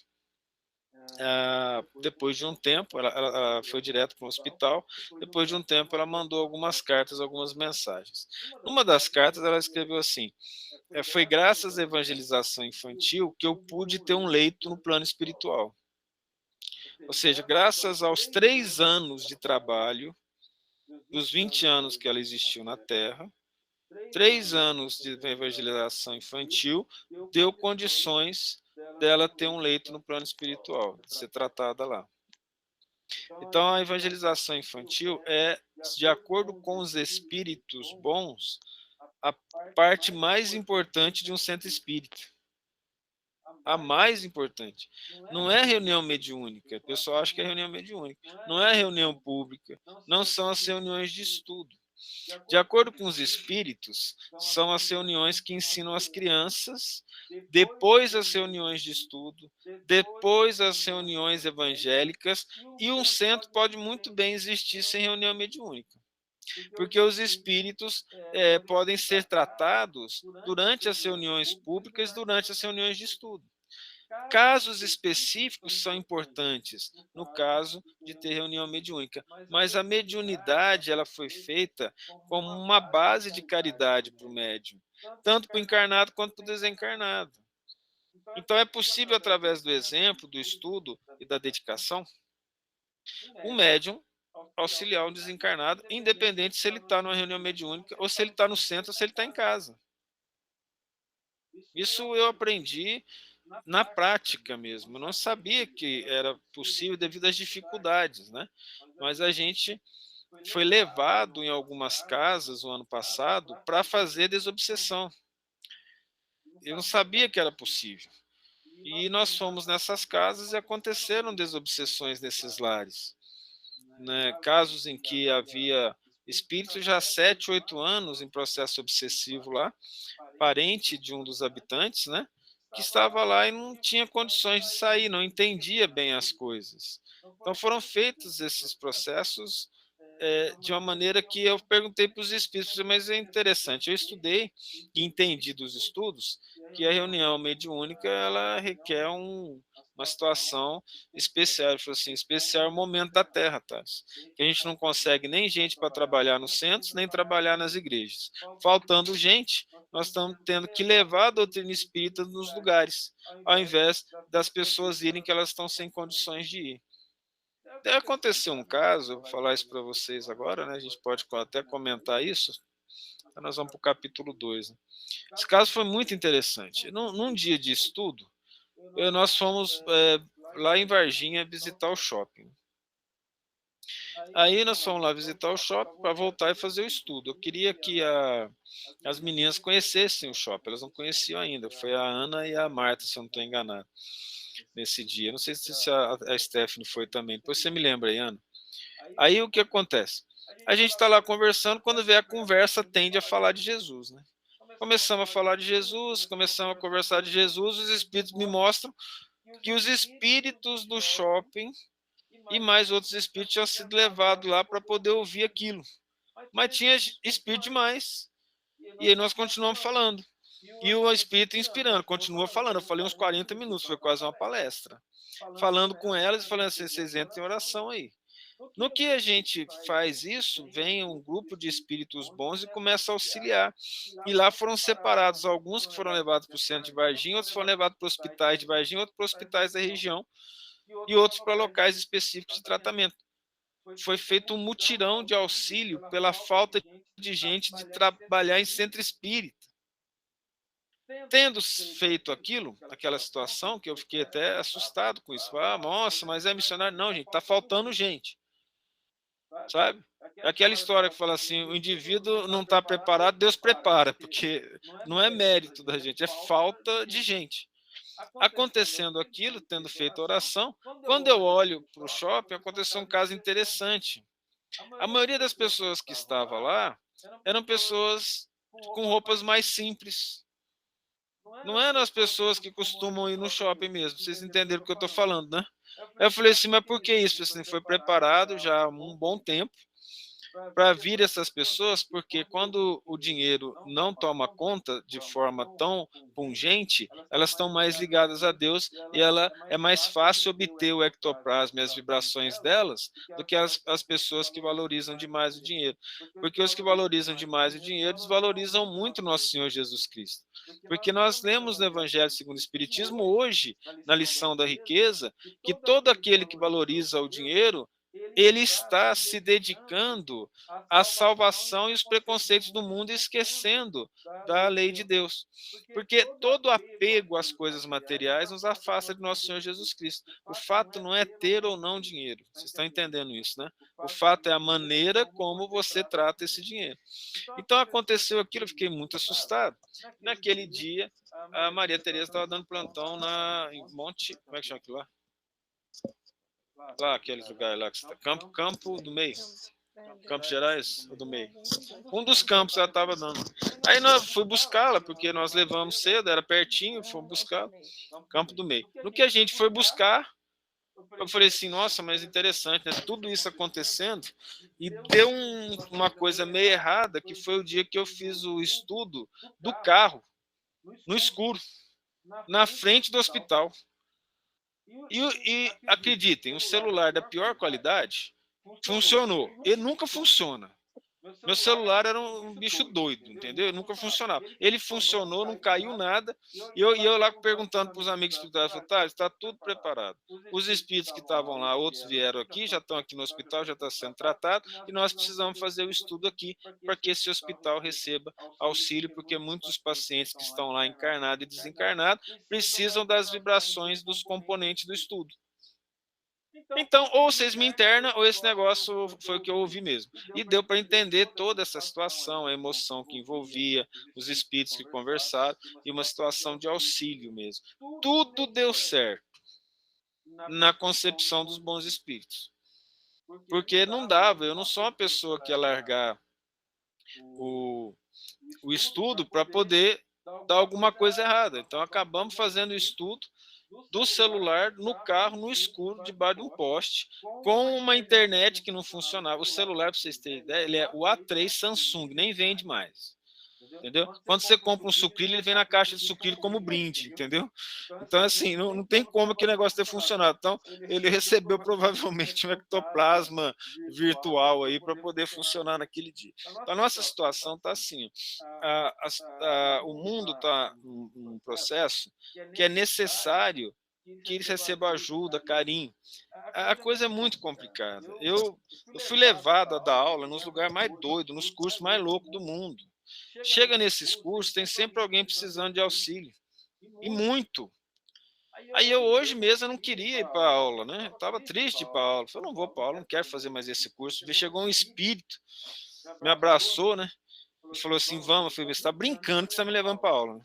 Depois de um tempo, ela foi direto para o hospital. Depois de um tempo, ela mandou algumas cartas, algumas mensagens. Numa das cartas, ela escreveu assim: foi graças à evangelização infantil que eu pude ter um leito no plano espiritual. Ou seja, graças aos 3 anos de trabalho, dos 20 anos que ela existiu na Terra, 3 anos de evangelização infantil deu condições dela ter um leito no plano espiritual, de ser tratada lá. Então, a evangelização infantil é, de acordo com os espíritos bons, a parte mais importante de um centro espírita. A mais importante. Não é reunião mediúnica. O pessoal acha que é reunião mediúnica. Não é reunião pública. Não são as reuniões de estudo. De acordo com os espíritos, são as reuniões que ensinam as crianças, depois as reuniões de estudo, depois as reuniões evangélicas, e um centro pode muito bem existir sem reunião mediúnica. Porque os espíritos podem ser tratados durante as reuniões públicas, durante as reuniões de estudo. Casos específicos são importantes, no caso de ter reunião mediúnica, mas a mediunidade ela foi feita como uma base de caridade para o médium, tanto para o encarnado quanto para o desencarnado. Então é possível, através do exemplo, do estudo e da dedicação, o médium auxiliar o desencarnado, independente se ele está numa reunião mediúnica, ou se ele está no centro, ou se ele está em casa. Isso eu aprendi na prática mesmo. Eu não sabia que era possível devido às dificuldades, né? Mas a gente foi levado em algumas casas o ano passado para fazer desobsessão. Eu não sabia que era possível. E nós fomos nessas casas e aconteceram desobsessões nesses lares, né? Casos em que havia espíritos já há 7, 8 anos em processo obsessivo lá, parente de um dos habitantes, né? Que estava lá e não tinha condições de sair, não entendia bem as coisas. Então foram feitos esses processos de uma maneira que eu perguntei para os espíritos, mas é interessante, eu estudei e entendi dos estudos que a reunião mediúnica ela requer uma situação especial, assim, especial momento da Terra, Thales, que a gente não consegue nem gente para trabalhar nos centros, nem trabalhar nas igrejas. Faltando gente, nós estamos tendo que levar a doutrina espírita nos lugares, ao invés das pessoas irem que elas estão sem condições de ir. Até aconteceu um caso, eu vou falar isso para vocês agora, né? A gente pode até comentar isso. Então nós vamos para o capítulo 2. Né? Esse caso foi muito interessante. Num dia de estudo, nós fomos lá em Varginha visitar o shopping. Aí nós fomos lá visitar o shopping para voltar e fazer o estudo. Eu queria que as meninas conhecessem o shopping, elas não conheciam ainda. Foi a Ana e a Marta, se eu não estou enganado, nesse dia. Não sei se a Stephanie foi também. Depois você me lembra aí, Ana. Aí o que acontece? A gente está lá conversando, quando vem a conversa, tende a falar de Jesus, né? Começamos a falar de Jesus, começamos a conversar de Jesus, os espíritos me mostram que os espíritos do shopping e mais outros espíritos tinham sido levados lá para poder ouvir aquilo. Mas tinha espírito demais. E aí nós continuamos falando. E o espírito inspirando, continua falando. Eu falei uns 40 minutos, foi quase uma palestra. Falando com elas e falando assim, vocês entrem em oração aí. No que a gente faz isso, vem um grupo de espíritos bons e começa a auxiliar. E lá foram separados alguns que foram levados para o centro de Varginha, outros foram levados para hospitais de Varginha, outros para hospitais da região e outros para locais específicos de tratamento. Foi feito um mutirão de auxílio pela falta de gente de trabalhar em centro espírita. Tendo feito aquilo, aquela situação, que eu fiquei até assustado com isso. Ah, nossa, mas é missionário? Não, gente, está faltando gente. Sabe? É aquela história que fala assim, o indivíduo não está preparado, Deus prepara, porque não é mérito da gente, é falta de gente. Acontecendo aquilo, tendo feito oração, quando eu olho para o shopping, aconteceu um caso interessante. A maioria das pessoas que estavam lá eram pessoas com roupas mais simples. Não eram as pessoas que costumam ir no shopping mesmo. Vocês entenderam o que eu estou falando, né? Eu falei assim, mas por que isso? Assim, foi preparado já há um bom tempo para vir essas pessoas, porque quando o dinheiro não toma conta de forma tão pungente, elas estão mais ligadas a Deus e ela é mais fácil obter o ectoplasma e as vibrações delas do que as pessoas que valorizam demais o dinheiro. Porque os que valorizam demais o dinheiro desvalorizam muito nosso Senhor Jesus Cristo. Porque nós lemos no Evangelho segundo o Espiritismo hoje, na lição da riqueza, que todo aquele que valoriza o dinheiro, ele está se dedicando à salvação e os preconceitos do mundo, esquecendo da lei de Deus. Porque todo apego às coisas materiais nos afasta de nosso Senhor Jesus Cristo. O fato não é ter ou não dinheiro. Vocês estão entendendo isso, né? O fato é a maneira como você trata esse dinheiro. Então aconteceu aquilo, eu fiquei muito assustado. Naquele dia, a Maria Tereza estava dando plantão em Monte... Como é que chama aquilo lá? Lá, aqueles lugares lá que está. Campo do Meio. Campos Gerais ou do Meio? Um dos campos ela estava dando. Aí nós fui buscá-la, porque nós levamos cedo, era pertinho, fomos buscar Campo do Meio. No que a gente foi buscar, eu falei assim, nossa, mas interessante, né? Tudo isso acontecendo, e deu uma coisa meio errada, que foi o dia que eu fiz o estudo do carro, no escuro, na frente do hospital. E acreditem, um celular da pior qualidade funcionou. Ele nunca funciona. Meu celular era um bicho doido, entendeu? Ele nunca funcionava. Ele funcionou, não caiu nada. E eu lá perguntando para os amigos espirituais, falei, tá, está tudo preparado. Os espíritos que estavam lá, outros vieram aqui, já estão aqui no hospital, já está sendo tratado, e nós precisamos fazer o estudo aqui para que esse hospital receba auxílio, porque muitos pacientes que estão lá encarnados e desencarnados precisam das vibrações dos componentes do estudo. Então, ou vocês me internam, ou esse negócio foi o que eu ouvi mesmo. E deu para entender toda essa situação, a emoção que envolvia, os espíritos que conversaram, e uma situação de auxílio mesmo. Tudo deu certo na concepção dos bons espíritos. Porque não dava, eu não sou uma pessoa que ia largar o estudo para poder dar alguma coisa errada. Então, acabamos fazendo o estudo do celular no carro, no escuro, debaixo de um poste, com uma internet que não funcionava. O celular, para vocês terem ideia, ele é o A3 Samsung, nem vende mais. Entendeu? Quando você compra um sucrilho, ele vem na caixa de sucrilho como brinde, entendeu? Então, assim, não tem como aquele negócio ter funcionado. Então, ele recebeu provavelmente um ectoplasma virtual aí para poder funcionar naquele dia. Então, a nossa situação está assim, o mundo está num processo que é necessário que eles recebam ajuda, carinho. A coisa é muito complicada. Eu fui levado a dar aula nos lugares mais doidos, nos cursos mais loucos do mundo. Chega nesses cursos, tem sempre alguém precisando de auxílio. E muito. Aí eu hoje mesmo eu não queria ir para a aula, né? Eu estava triste de ir para a aula. Falei, não vou para a aula, não quero fazer mais esse curso. Chegou um espírito, me abraçou, né? E falou assim, vamos. Eu falei, você está brincando que você está me levando para a aula, né?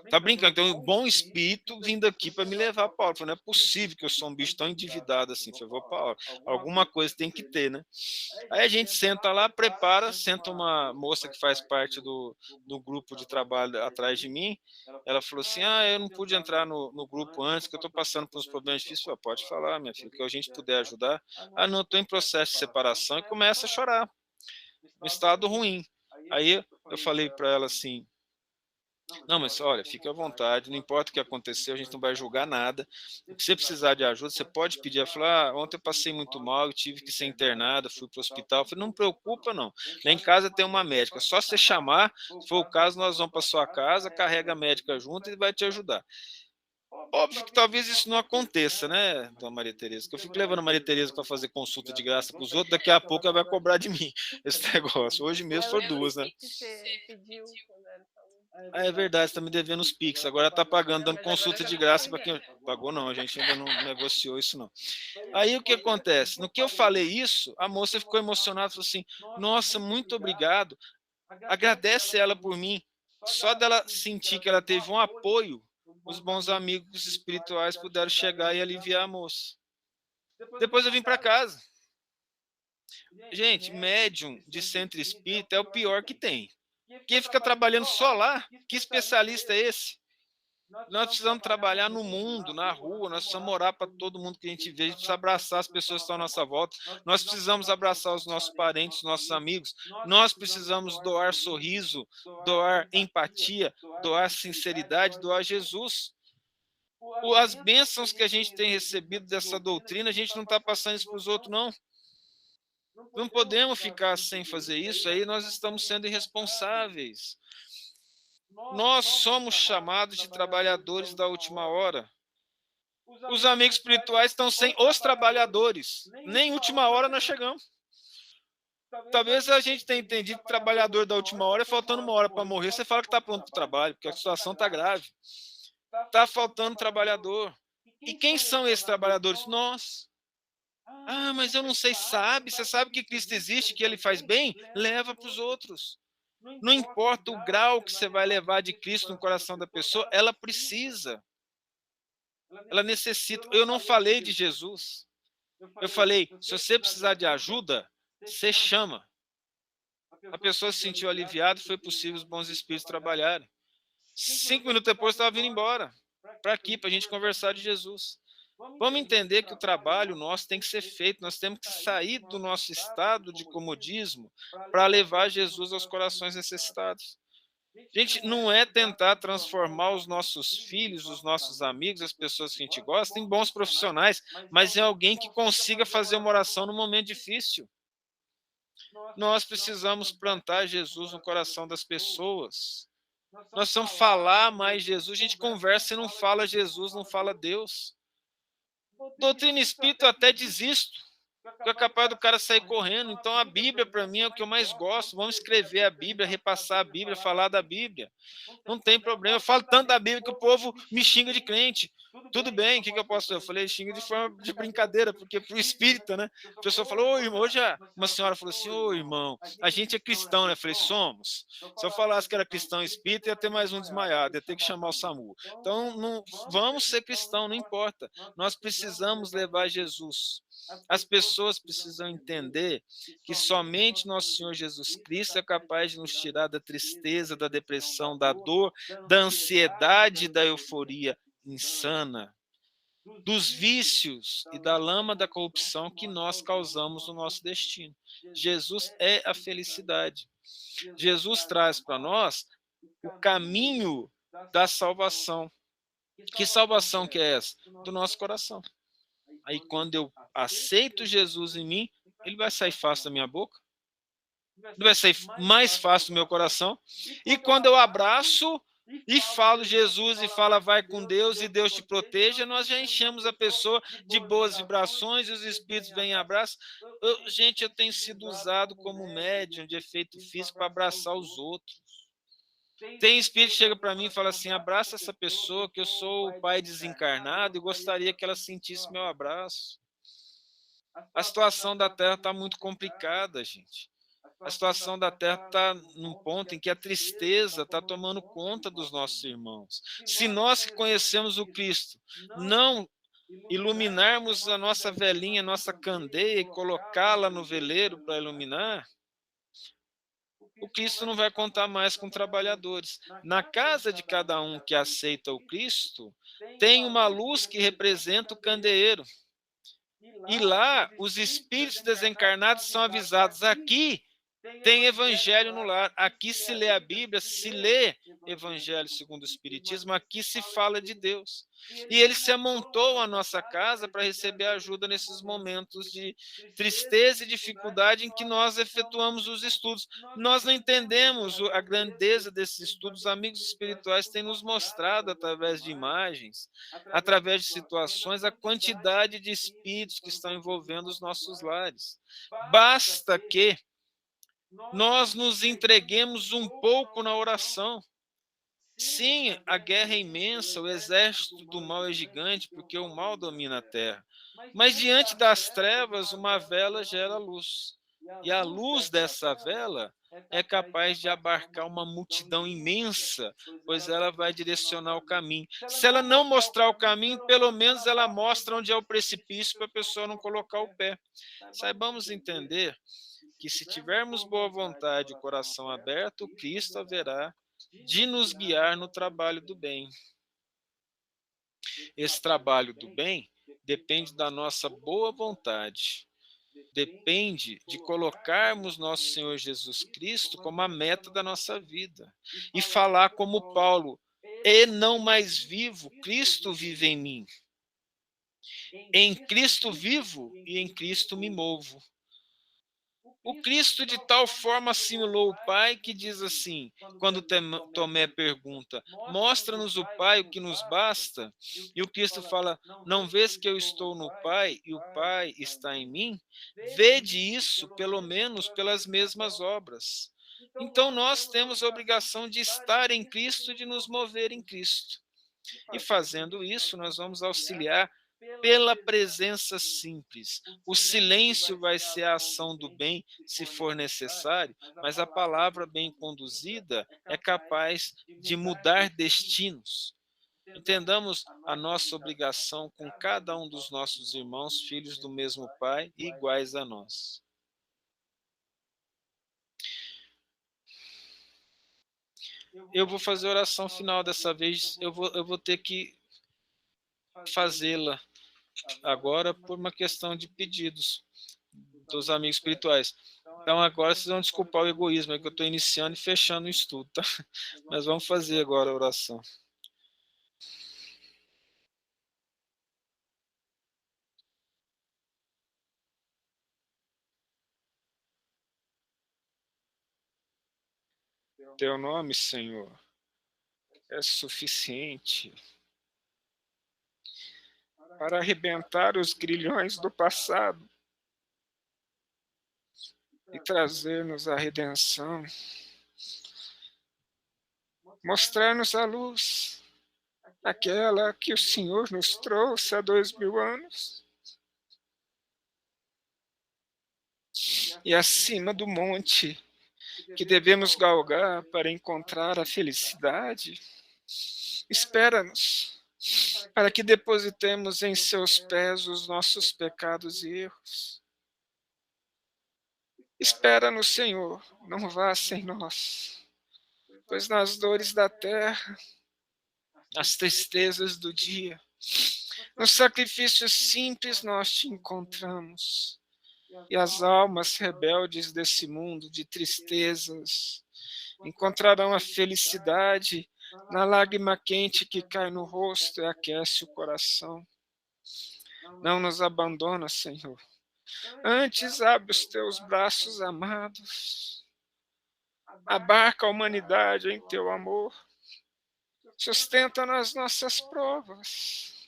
Tá brincando, então um bom espírito vindo aqui para me levar para a aula. Falei, não é possível que eu sou um bicho tão endividado assim. Falei, vou para a aula. Alguma coisa tem que ter, né? Aí a gente senta lá, prepara, senta uma moça que faz parte do grupo de trabalho atrás de mim. Ela falou assim, eu não pude entrar no grupo antes, que eu estou passando por uns problemas difíceis. Eu falei, pode falar, minha filha, que a gente puder ajudar. Não, estou em processo de separação, e começa a chorar. Um estado ruim. Aí eu falei para ela assim, não, mas olha, fique à vontade, não importa o que aconteceu, a gente não vai julgar nada. Se você precisar de ajuda, você pode pedir. Ela falou, ontem eu passei muito mal, eu tive que ser internada, fui para o hospital. Eu falei, não preocupa não, lá em casa tem uma médica, só você chamar, se for o caso, nós vamos para sua casa, carrega a médica junto e vai te ajudar. Óbvio que talvez isso não aconteça, né, dona Maria Tereza? Que eu fico levando a Maria Tereza para fazer consulta de graça para os outros, daqui a pouco ela vai cobrar de mim esse negócio. Hoje mesmo foram duas, né? Que você pediu quando era saúde. Ah, é verdade, você está me devendo os Pix, agora está pagando, dando consulta de graça para quem... Pagou não, a gente ainda não negociou isso não. Aí o que acontece? No que eu falei isso, a moça ficou emocionada, falou assim, nossa, muito obrigado, agradece ela por mim. Só dela sentir que ela teve um apoio, os bons amigos espirituais puderam chegar e aliviar a moça. Depois eu vim para casa. Gente, médium de centro espírita é o pior que tem. Quem fica trabalhando só lá, que especialista é esse? Nós precisamos trabalhar no mundo, na rua, nós precisamos orar para todo mundo que a gente vê, a gente precisa abraçar as pessoas que estão à nossa volta, nós precisamos abraçar os nossos parentes, os nossos amigos, nós precisamos doar sorriso, doar empatia, doar sinceridade, doar Jesus. As bênçãos que a gente tem recebido dessa doutrina, a gente não está passando isso para os outros, não. Não podemos ficar sem fazer isso, aí nós estamos sendo irresponsáveis. Nós somos chamados de trabalhadores da última hora. Os amigos espirituais estão sem os trabalhadores. Nem última hora nós chegamos. Talvez a gente tenha entendido que trabalhador da última hora é faltando uma hora para morrer, você fala que está pronto para o trabalho, porque a situação está grave. Está faltando trabalhador. E quem são esses trabalhadores? Nós. Ah, mas eu não sei, sabe? Você sabe que Cristo existe, que ele faz bem? Leva para os outros. Não importa o grau que você vai levar de Cristo no coração da pessoa, ela precisa. Ela necessita. Eu não falei de Jesus. Eu falei, se você precisar de ajuda, você chama. A pessoa se sentiu aliviada, foi possível os bons espíritos trabalharem. 5 minutos depois, estava vindo embora. Para aqui, para a gente conversar de Jesus. Vamos entender que o trabalho nosso tem que ser feito. Nós temos que sair do nosso estado de comodismo para levar Jesus aos corações necessitados. Gente, não é tentar transformar os nossos filhos, os nossos amigos, as pessoas que a gente gosta, em bons profissionais, mas em alguém que consiga fazer uma oração no momento difícil. Nós precisamos plantar Jesus no coração das pessoas. Nós precisamos falar mais Jesus. A gente conversa e não fala Jesus, não fala Deus. Doutrina espírita, eu até desisto, porque é capaz do cara sair correndo. Então a Bíblia, para mim, é o que eu mais gosto. Vamos escrever a Bíblia, repassar a Bíblia, falar da Bíblia. Não tem problema. Eu falo tanto da Bíblia que o povo me xinga de crente. Tudo bem, o que eu posso fazer? Eu falei, xinga de forma de brincadeira, porque para o espírita, né? A pessoa falou, ô irmão, hoje uma senhora falou assim, ô irmão, a gente é cristão, né? Eu falei, somos. Se eu falasse que era cristão espírita, ia ter mais um desmaiado, ia ter que chamar o SAMU. Então, não, vamos ser cristão, não importa. Nós precisamos levar Jesus. As pessoas precisam entender que somente nosso Senhor Jesus Cristo é capaz de nos tirar da tristeza, da depressão, da dor, da ansiedade e da euforia insana, dos vícios e da lama da corrupção que nós causamos no nosso destino. Jesus é a felicidade. Jesus traz para nós o caminho da salvação. Que salvação que é essa? Do nosso coração. Aí quando eu aceito Jesus em mim, ele vai sair fácil da minha boca, ele vai sair mais fácil do meu coração, e quando eu abraço e falo Jesus e fala vai com Deus e Deus te proteja, nós já enchemos a pessoa de boas vibrações e os espíritos vêm e abraçam. Gente, eu tenho sido usado como médium de efeito físico para abraçar os outros. Tem espírito que chega para mim e fala assim, abraça essa pessoa que eu sou o pai desencarnado e gostaria que ela sentisse meu abraço. A situação da Terra está muito complicada, gente. A situação da Terra está num ponto em que a tristeza está tomando conta dos nossos irmãos. Se nós que conhecemos o Cristo não iluminarmos a nossa velhinha, a nossa candeia e colocá-la no veleiro para iluminar, o Cristo não vai contar mais com trabalhadores. Na casa de cada um que aceita o Cristo, tem uma luz que representa o candeeiro. E lá, os espíritos desencarnados são avisados. Aqui tem evangelho no lar. Aqui se lê a Bíblia, se lê evangelho segundo o Espiritismo, aqui se fala de Deus. E ele se amontou à nossa casa para receber ajuda nesses momentos de tristeza e dificuldade em que nós efetuamos os estudos. Nós não entendemos a grandeza desses estudos. Os amigos espirituais têm nos mostrado, através de imagens, através de situações, a quantidade de espíritos que estão envolvendo os nossos lares. Basta que nós nos entreguemos um pouco na oração. Sim, a guerra é imensa, o exército do mal é gigante, porque o mal domina a terra. Mas diante das trevas, uma vela gera luz. E a luz dessa vela é capaz de abarcar uma multidão imensa, pois ela vai direcionar o caminho. Se ela não mostrar o caminho, pelo menos ela mostra onde é o precipício para a pessoa não colocar o pé. Saibamos entender que se tivermos boa vontade e o coração aberto, Cristo haverá de nos guiar no trabalho do bem. Esse trabalho do bem depende da nossa boa vontade. Depende de colocarmos nosso Senhor Jesus Cristo como a meta da nossa vida. E falar como Paulo, e não mais vivo, Cristo vive em mim. Em Cristo vivo e em Cristo me movo. O Cristo de tal forma assimilou o Pai que diz assim, quando Tomé pergunta, mostra-nos o Pai, o que nos basta? E o Cristo fala, não vês que eu estou no Pai e o Pai está em mim? Vede isso, pelo menos, pelas mesmas obras. Então nós temos a obrigação de estar em Cristo, de nos mover em Cristo. E fazendo isso, nós vamos auxiliar pela presença simples. O silêncio vai ser a ação do bem, se for necessário, mas a palavra bem conduzida é capaz de mudar destinos. Entendamos a nossa obrigação com cada um dos nossos irmãos, filhos do mesmo Pai e iguais a nós. Eu vou fazer a oração final dessa vez, eu vou ter que fazê-la agora por uma questão de pedidos dos amigos espirituais. Então agora vocês vão desculpar o egoísmo, é que eu estou iniciando e fechando o estudo, tá? Mas vamos fazer agora a oração. Teu nome, Senhor, é suficiente para arrebentar os grilhões do passado e trazer-nos a redenção, mostrar-nos a luz, aquela que o Senhor nos trouxe há 2000 anos, e acima do monte que devemos galgar para encontrar a felicidade, espera-nos, para que depositemos em seus pés os nossos pecados e erros. Espera-nos, Senhor, não vá sem nós, pois nas dores da terra, nas tristezas do dia, nos sacrifícios simples nós te encontramos, e as almas rebeldes desse mundo de tristezas encontrarão a felicidade na lágrima quente que cai no rosto e aquece o coração. Não nos abandona, Senhor. Antes abre os teus braços amados. Abarca a humanidade em teu amor. Sustenta nas nossas provas.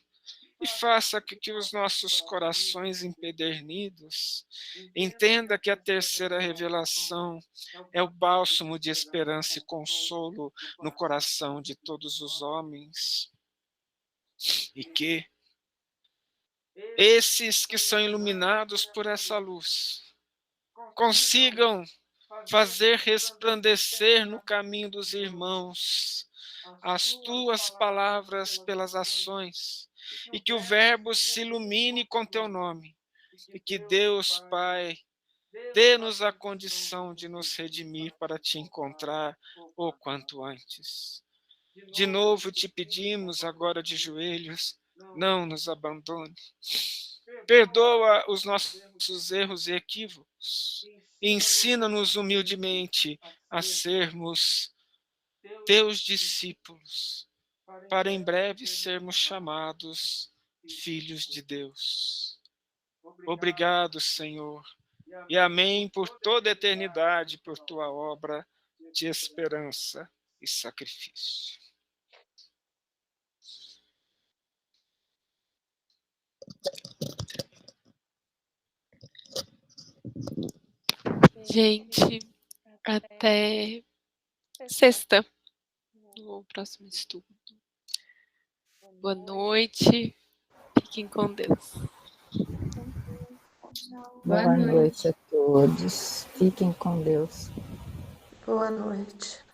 E faça que os nossos corações empedernidos entenda que a terceira revelação é o bálsamo de esperança e consolo no coração de todos os homens. E que esses que são iluminados por essa luz consigam fazer resplandecer no caminho dos irmãos as tuas palavras pelas ações, e que o Verbo se ilumine com teu nome, e que Deus Pai dê-nos a condição de nos redimir para te encontrar o quanto antes. De novo te pedimos agora de joelhos, não nos abandone. Perdoa os nossos erros e equívocos, e ensina-nos humildemente a sermos teus discípulos, para em breve sermos chamados filhos de Deus. Obrigado, Senhor, e amém por toda a eternidade, por tua obra de esperança e sacrifício. Gente, até sexta. no próximo estudo. Boa noite. Fiquem com Deus. Boa noite a todos. Fiquem com Deus. Boa noite.